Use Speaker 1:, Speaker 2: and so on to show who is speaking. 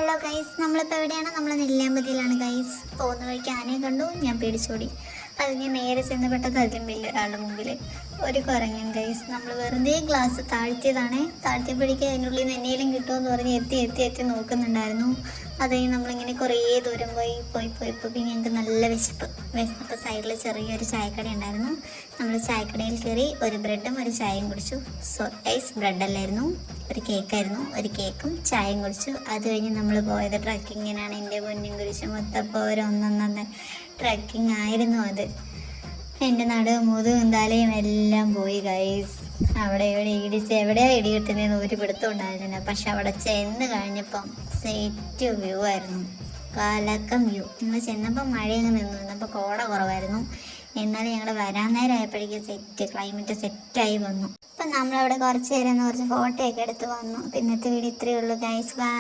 Speaker 1: Hello guys, നമ്മളിപ്പോൾ എവിടെയാണ്? നമ്മൾ നെല്ലിയാമ്പതിയിലാണ് ഗൈസ്. പോകുന്ന വഴിക്ക് ആനയെ കണ്ടു, ഞാൻ പേടിച്ചോടി. അത് ഞാൻ നേരെ ചെന്നപ്പെട്ടത് അതിലും വലിയ ഒരാളുടെ മുമ്പിൽ ഒരു കുരങ്ങൻ ഗൈസ്. നമ്മൾ വെറുതെ ഗ്ലാസ് താഴ്ത്തിയതാണേ. താഴ്ത്തിയപ്പോഴേക്കും അതിൻ്റെ ഉള്ളിൽ നിന്ന് എന്നേലും കിട്ടുമെന്ന് പറഞ്ഞ് എത്തി നോക്കുന്നുണ്ടായിരുന്നു. അത് കഴിഞ്ഞ് നമ്മളിങ്ങനെ കുറേ ദൂരം പോയി പിന്നെ ഞങ്ങൾക്ക് നല്ല വിശന്നപ്പോൾ സൈഡിൽ ചെറിയൊരു ചായക്കട ഉണ്ടായിരുന്നു. നമ്മൾ ചായക്കടയിൽ കയറി ഒരു ബ്രെഡും ഒരു ചായയും കുടിച്ചു. ഗൈസ്, ബ്രെഡല്ലായിരുന്നു, ഒരു കേക്കായിരുന്നു. ഒരു കേക്കും ചായയും കുടിച്ചു. അത് കഴിഞ്ഞ് നമ്മൾ പോയത് ട്രക്കിങ്ങിനാണ്. എൻ്റെ പൊന്നും കുരിശ് മൊത്തപ്പോൾ ഒരു ഒന്നൊന്നൊന്ന് ട്രക്കിംഗ് ആയിരുന്നു അത്. എൻ്റെ നടുവും മുതുകും തലയും എല്ലാം പോയി ഗൈസ്. അവിടെ ഇവിടെ എവിടെയാണ് ഇടി കിട്ടുന്നതെന്ന് ഒരു പിടുത്തം ഉണ്ടായിരുന്നില്ല. പക്ഷെ അവിടെ ചെന്ന് കഴിഞ്ഞപ്പം സെറ്റ് വ്യൂ ആയിരുന്നു, കലക്കം വ്യൂ. ഞങ്ങൾ ചെന്നപ്പോൾ മഴയങ്ങ് നിന്നപ്പോൾ കോട കുറവായിരുന്നു. എന്നാലും ഞങ്ങൾ വരാൻ നേരമായപ്പോഴേക്കും ക്ലൈമറ്റ് സെറ്റായി വന്നു. അപ്പം നമ്മളവിടെ കുറച്ച് നേരം കുറച്ച് ഫോട്ടോ ഒക്കെ എടുത്ത് വന്നു. പിന്നത്തെ വീഡിയോ ഇത്രയേ ഉള്ളൂ ഗൈസ്. ബൈ.